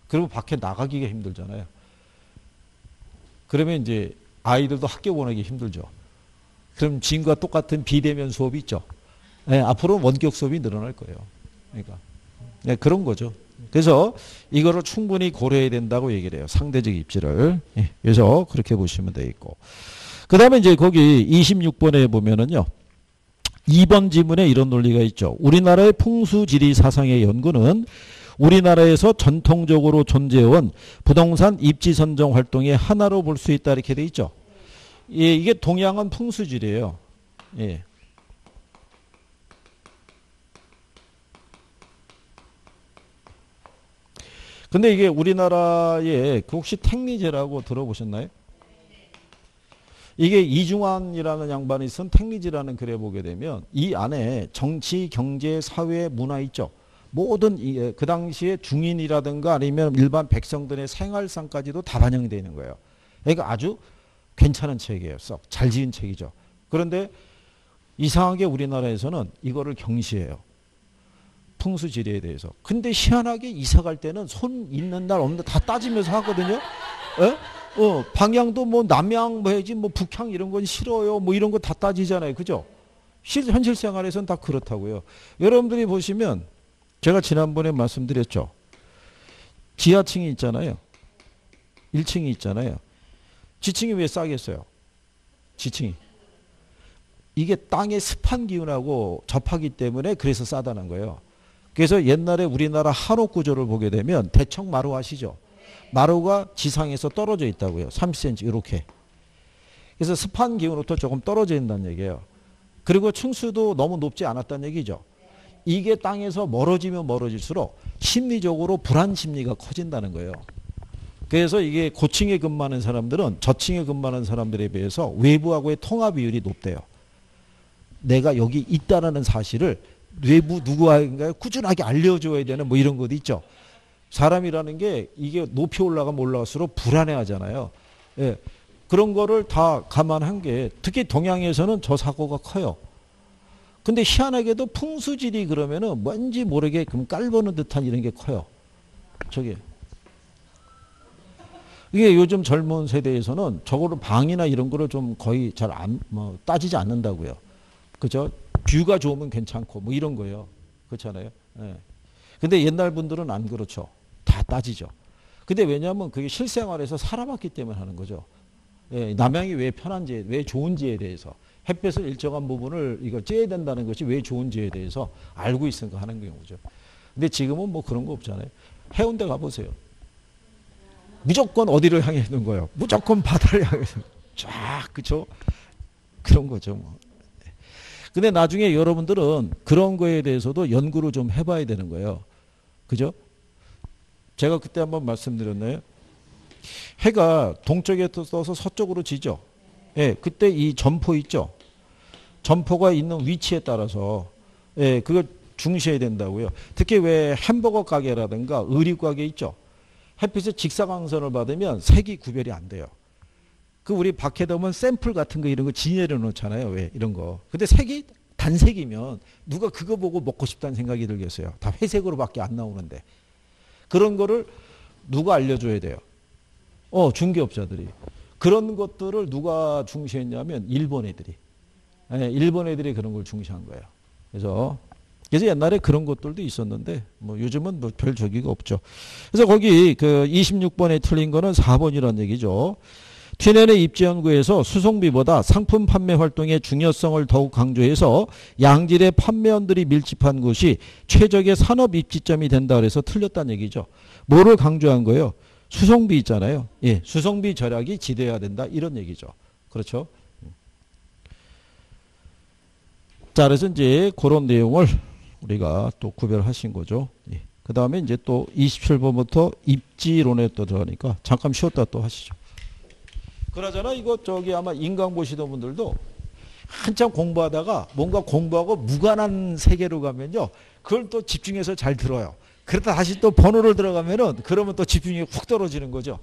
그러면 밖에 나가기가 힘들잖아요. 그러면 이제 아이들도 학교 보내기 힘들죠. 그럼 지금과 똑같은 비대면 수업이 있죠. 예, 앞으로는 원격 수업이 늘어날 거예요. 그러니까 네, 그런 거죠. 그래서 이거를 충분히 고려해야 된다고 얘기를 해요. 상대적 입지를. 예, 그래서 그렇게 보시면 되겠고. 그 다음에 이제 거기 26번에 보면은요. 2번 지문에 이런 논리가 있죠. 우리나라의 풍수지리 사상의 연구는 우리나라에서 전통적으로 존재해온 부동산 입지 선정 활동의 하나로 볼 수 있다 이렇게 돼 있죠. 예, 이게 동양은 풍수지리예요. 예. 근데 이게 우리나라에 그 혹시 택리제라고 들어보셨나요? 이게 이중환이라는 양반이 쓴 택리지라는 글에 보게 되면 이 안에 정치, 경제, 사회, 문화 있죠. 모든 그 당시에 중인이라든가 아니면 일반 백성들의 생활상까지도 다 반영되어 있는 거예요. 그러니까 아주 괜찮은 책이에요. 썩 잘 지은 책이죠. 그런데 이상하게 우리나라에서는 이거를 경시해요. 풍수지리에 대해서. 근데 희한하게 이사 갈 때는 손 있는 날 없는 날 다 따지면서 하거든요. 에? 방향도 뭐 남향 뭐 해야지 뭐 북향 이런 건 싫어요. 뭐 이런 거 다 따지잖아요. 그죠? 현실 생활에서는 다 그렇다고요. 여러분들이 보시면 제가 지난번에 말씀드렸죠. 지하층이 있잖아요. 1층이 있잖아요. 지층이 왜 싸겠어요? 지층이. 이게 땅의 습한 기운하고 접하기 때문에 그래서 싸다는 거예요. 그래서 옛날에 우리나라 한옥 구조를 보게 되면 대청 마루 아시죠? 마루가 지상에서 떨어져 있다고요. 30cm 이렇게. 그래서 습한 기운으로부터 조금 떨어져 있다는 얘기예요. 그리고 층수도 너무 높지 않았다는 얘기죠. 이게 땅에서 멀어지면 멀어질수록 심리적으로 불안 심리가 커진다는 거예요. 그래서 이게 고층에 근무하는 사람들은 저층에 근무하는 사람들에 비해서 외부하고의 통화 비율이 높대요. 내가 여기 있다라는 사실을 외부 누구한가 꾸준하게 알려줘야 되는 뭐 이런 것도 있죠. 사람이라는 게 이게 높이 올라가면 올라갈수록 불안해하잖아요. 예. 그런 거를 다 감안한 게 특히 동양에서는 저 사고가 커요. 근데 희한하게도 풍수지리 그러면은 뭔지 모르게 금 깔보는 듯한 이런 게 커요. 저게. 이게 요즘 젊은 세대에서는 저거를 방이나 이런 거를 좀 거의 잘 뭐 따지지 않는다고요. 그죠? 뷰가 좋으면 괜찮고 뭐 이런 거예요. 그렇잖아요. 예. 근데 옛날 분들은 안 그렇죠. 다 따지죠. 근데 왜냐하면 그게 실생활에서 살아봤기 때문에 하는 거죠. 예. 남양이 왜 편한지, 왜 좋은지에 대해서 햇볕을 일정한 부분을 이거 쬐야 된다는 것이 왜 좋은지에 대해서 알고 있으니까 하는 경우죠. 근데 지금은 뭐 그런 거 없잖아요. 해운대 가보세요. 무조건 어디를 향해 있는 거예요. 무조건 바다를 향해 쫙 그쵸? 그런 거죠. 뭐. 근데 나중에 여러분들은 그런 거에 대해서도 연구를 좀 해봐야 되는 거예요. 그죠? 제가 그때 한번 말씀드렸나요? 해가 동쪽에 떠서 서쪽으로 지죠. 예, 그때 이 점포 있죠. 점포가 있는 위치에 따라서 예, 그걸 중시해야 된다고요. 특히 왜 햄버거 가게라든가 의류 가게 있죠. 햇빛의 직사광선을 받으면 색이 구별이 안 돼요. 그 우리 밖에 보면 샘플 같은 거 이런 거 진열해 놓잖아요. 왜 이런 거. 근데 색이 단색이면 누가 그거 보고 먹고 싶다는 생각이 들겠어요. 다 회색으로밖에 안 나오는데. 그런 거를 누가 알려줘야 돼요. 중개업자들이. 그런 것들을 누가 중시했냐면 일본 애들이. 네, 일본 애들이 그런 걸 중시한 거예요. 그래서 옛날에 그런 것들도 있었는데 뭐 요즘은 뭐 별 저기가 없죠. 그래서 거기 그 26번에 틀린 거는 4번이라는 얘기죠. 튀넨의 입지연구에서 수송비보다 상품 판매 활동의 중요성을 더욱 강조해서 양질의 판매원들이 밀집한 곳이 최적의 산업 입지점이 된다 그래서 틀렸다는 얘기죠. 뭐를 강조한 거예요? 수송비 있잖아요. 예, 수송비 절약이 지대해야 된다 이런 얘기죠. 그렇죠? 자, 그래서 이제 그런 내용을 우리가 또 구별하신 거죠. 예. 그 다음에 이제 또 27번부터 입지론에 또 들어가니까 잠깐 쉬었다 또 하시죠. 그러잖아 이거 저기 아마 인강 보시던 분들도 한참 공부하다가 뭔가 공부하고 무관한 세계로 가면요. 그걸 또 집중해서 잘 들어요. 그러다 다시 또 번호를 들어가면은 그러면 또 집중이 훅 떨어지는 거죠.